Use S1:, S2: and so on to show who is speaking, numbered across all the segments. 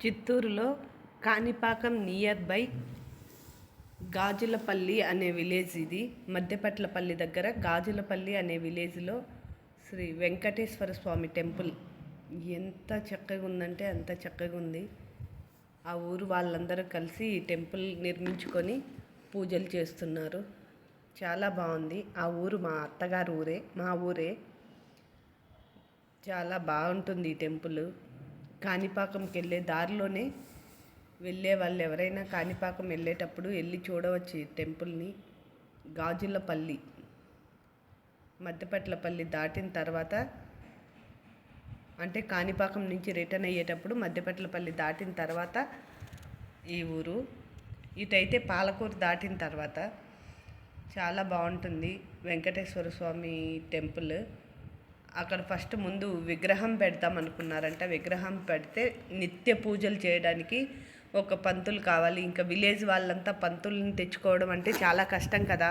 S1: చిత్తూరులో Kanipakam near by Gajulapalli అనే village ఇది. మధ్యపట్లపల్లి దగ్గర గాజులపల్లి అనే విలేజ్లో శ్రీ వెంకటేశ్వర స్వామి టెంపుల్ ఎంత చక్కగా ఉందంటే అంత చక్కగా ఉంది. ఆ ఊరు వాళ్ళందరూ కలిసి ఈ టెంపుల్ నిర్మించుకొని పూజలు చేస్తున్నారు. చాలా బాగుంది. ఆ ఊరు మా అత్తగారు ఊరే, మా ఊరే. చాలా బాగుంటుంది ఈ టెంపుల్. కాణిపాకంకి వెళ్ళే దారిలోనే వెళ్ళే వాళ్ళు ఎవరైనా కాణిపాకం వెళ్ళేటప్పుడు వెళ్ళి చూడవచ్చు ఈ టెంపుల్ని. గాజులపల్లి, మధ్యపట్లపల్లి దాటిన తర్వాత, అంటే కాణిపాకం నుంచి రిటర్న్ అయ్యేటప్పుడు మధ్యపట్లపల్లి దాటిన తర్వాత ఈ ఊరు. ఇటైతే పాలకూరు దాటిన తర్వాత చాలా బాగుంటుంది వెంకటేశ్వర స్వామి టెంపుల్. అక్కడ ఫస్ట్ ముందు విగ్రహం పెడతాం అనుకున్నారంట. విగ్రహం పెడితే నిత్య పూజలు చేయడానికి ఒక పంతులు కావాలి. ఇంకా విలేజ్ వాళ్ళంతా పంతుల్ని తెచ్చుకోవడం అంటే చాలా కష్టం కదా,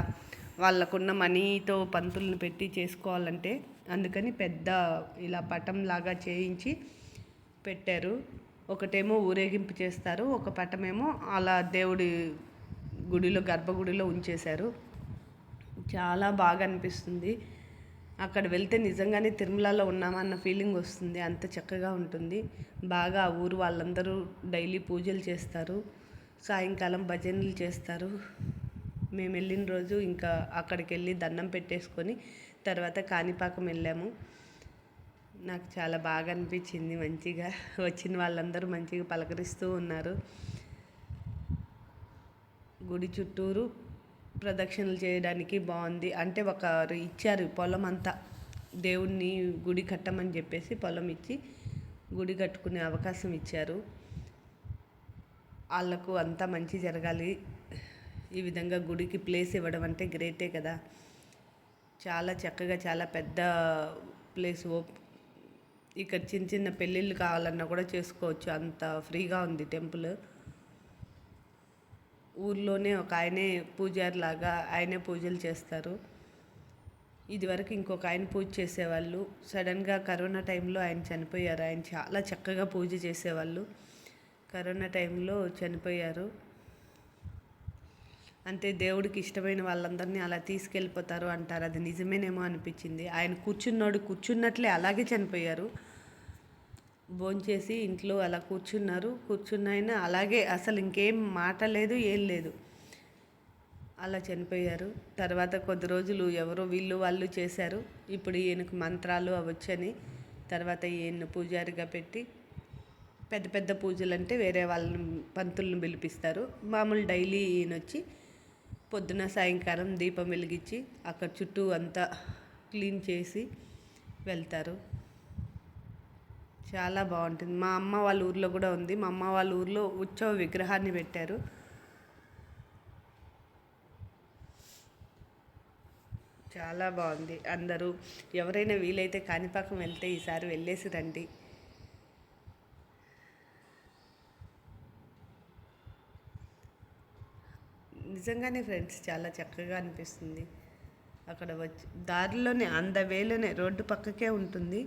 S1: వాళ్ళకున్న మనీతో పంతుల్ని పెట్టి చేసుకోవాలంటే. అందుకని పెద్ద ఇలా పటంలాగా చేయించి పెట్టారు. ఒకటేమో ఊరేగింపు చేస్తారు, ఒక పటమేమో అలా దేవుడి గుడిలో గర్భగుడిలో ఉంచేశారు. చాలా బాగా అనిపిస్తుంది. అక్కడ వెళ్తే నిజంగానే తిరుమలలో ఉన్నామన్న ఫీలింగ్ వస్తుంది. అంత చక్కగా ఉంటుంది. బాగా ఆ ఊరు వాళ్ళందరూ డైలీ పూజలు చేస్తారు, సాయంకాలం భజనలు చేస్తారు. మేము వెళ్ళిన రోజు ఇంకా అక్కడికి వెళ్ళి దండం పెట్టేసుకొని తర్వాత కాణిపాకం వెళ్ళాము. నాకు చాలా బాగా అనిపించింది. మంచిగా వచ్చిన వాళ్ళందరూ మంచిగా పలకరిస్తూ ఉన్నారు. గుడి చుట్టూరు ప్రదక్షిణలు చేయడానికి బాగుంది. అంటే ఒకరు ఇచ్చారు పొలం అంతా, దేవుణ్ణి గుడి కట్టమని చెప్పేసి పొలం ఇచ్చి గుడి కట్టుకునే అవకాశం ఇచ్చారు. వాళ్ళకు అంతా మంచి జరగాలి. ఈ విధంగా గుడికి ప్లేస్ ఇవ్వడం అంటే గ్రేటే కదా. చాలా చక్కగా, చాలా పెద్ద ప్లేస్. ఇక్కడ చిన్న చిన్న పెళ్ళిళ్ళు కావాలన్నా కూడా చేసుకోవచ్చు, అంత ఫ్రీగా ఉంది టెంపుల్. ఊర్లోనే ఒక ఆయనే పూజారి లాగా ఆయనే పూజలు చేస్తారు. ఇదివరకు ఇంకొక ఆయన పూజ చేసేవాళ్ళు. సడన్గా కరోనా టైంలో ఆయన చనిపోయారు. ఆయన చాలా చక్కగా పూజ చేసేవాళ్ళు. కరోనా టైంలో చనిపోయారు. అంతే, దేవుడికి ఇష్టమైన వాళ్ళందరినీ అలా తీసుకెళ్ళిపోతారు అంటారు. అది నిజమేనేమో అనిపించింది. ఆయన కూర్చున్నట్లే అలాగే చనిపోయారు. భోంచేసి ఇంట్లో అలా కూర్చున్నాయన అలాగే, అసలు ఇంకేం మాట లేదు, ఏం లేదు, అలా చనిపోయారు. తర్వాత కొద్ది రోజులు ఎవరో వాళ్ళు చేశారు. ఇప్పుడు ఈయనకు మంత్రాలు అవచ్చని తర్వాత ఈయన పూజారిగా పెట్టి పెద్ద పెద్ద పూజలు అంటే వేరే వాళ్ళని పంతులను పిలిపిస్తారు. మామూలు డైలీ ఈయన వచ్చి పొద్దున సాయంకాలం దీపం వెలిగించి అక్కడ చుట్టూ అంతా క్లీన్ చేసి వెళ్తారు. చాలా బాగుంటుంది. మా అమ్మ వాళ్ళ ఊర్లో కూడా ఉంది. మా అమ్మ వాళ్ళ ఊర్లో ఉత్సవ విగ్రహాన్ని పెట్టారు. చాలా బాగుంది. అందరూ ఎవరైనా వీలైతే కాణిపాకం వెళ్తే ఈసారి వెళ్ళేసి రండి. నిజంగానే ఫ్రెండ్స్ చాలా చక్కగా అనిపిస్తుంది. అక్కడ వచ్చి దారిలోనే వేలోనే రోడ్డు పక్కకే ఉంటుంది.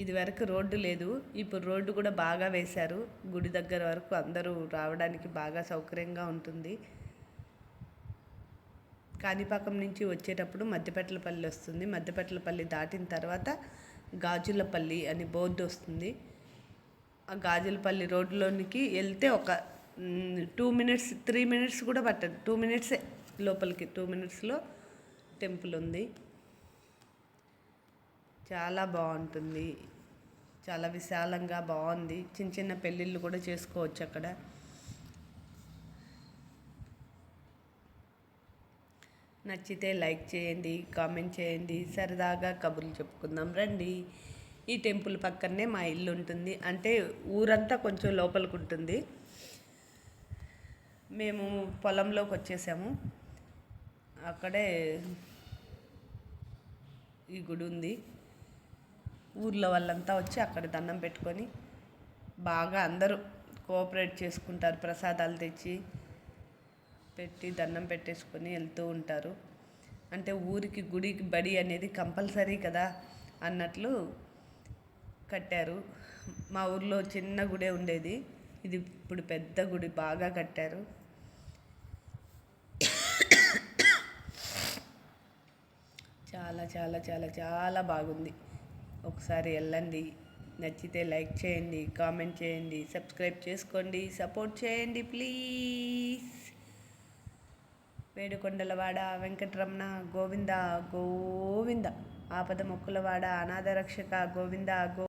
S1: ఇది వరకు రోడ్డు లేదు, ఇప్పుడు రోడ్డు కూడా బాగా వేశారు. గుడి దగ్గర వరకు అందరూ రావడానికి బాగా సౌకర్యంగా ఉంటుంది. కాణిపాకం నుంచి వచ్చేటప్పుడు మధ్యపట్లపల్లి వస్తుంది. మధ్యపట్లపల్లి దాటిన తర్వాత గాజులపల్లి అని బోర్డు వస్తుంది. ఆ గాజులపల్లి రోడ్లోనికి వెళ్తే ఒక 2 మినిట్స్ 3 మినిట్స్ కూడా పట్టదు. 2 మినిట్సే లోపలికి. 2 మినిట్స్లో టెంపుల్ ఉంది. చాలా బాగుంటుంది. చాలా విశాలంగా బాగుంది. చిన్న చిన్న పెళ్ళిళ్ళు కూడా చేసుకోవచ్చు అక్కడ. నచ్చితే లైక్ చేయండి, కామెంట్ చేయండి. సరదాగా కబుర్లు చెప్పుకుందాం రండి. ఈ టెంపుల్ పక్కనే మా ఇల్లు ఉంటుంది. అంటే ఊరంతా కొంచెం లోపలికి ఉంటుంది. మేము పొలంలోకి వచ్చేసాము. అక్కడే ఈ గుడి ఉంది. ఊర్లో వాళ్ళంతా వచ్చి అక్కడ దండం పెట్టుకొని బాగా అందరూ కోఆపరేట్ చేసుకుంటారు. ప్రసాదాలు తెచ్చి పెట్టి దండం పెట్టేసుకొని వెళ్తూ ఉంటారు. అంటే ఊరికి గుడికి బడి అనేది కంపల్సరీ కదా అన్నట్లు కట్టారు. మా ఊర్లో చిన్న గుడే ఉండేది. ఇది ఇప్పుడు పెద్ద గుడి బాగా కట్టారు. చాలా చాలా చాలా చాలా బాగుంది. ఒకసారి వెళ్ళండి. నచ్చితే లైక్ చేయండి, కామెంట్ చేయండి, సబ్స్క్రైబ్ చేసుకోండి, సపోర్ట్ చేయండి ప్లీజ్. వేడుకొండలవాడ వెంకటరమణ గోవింద గోవింద. ఆపద మొక్కులవాడ అనాథ రక్షక గోవింద గో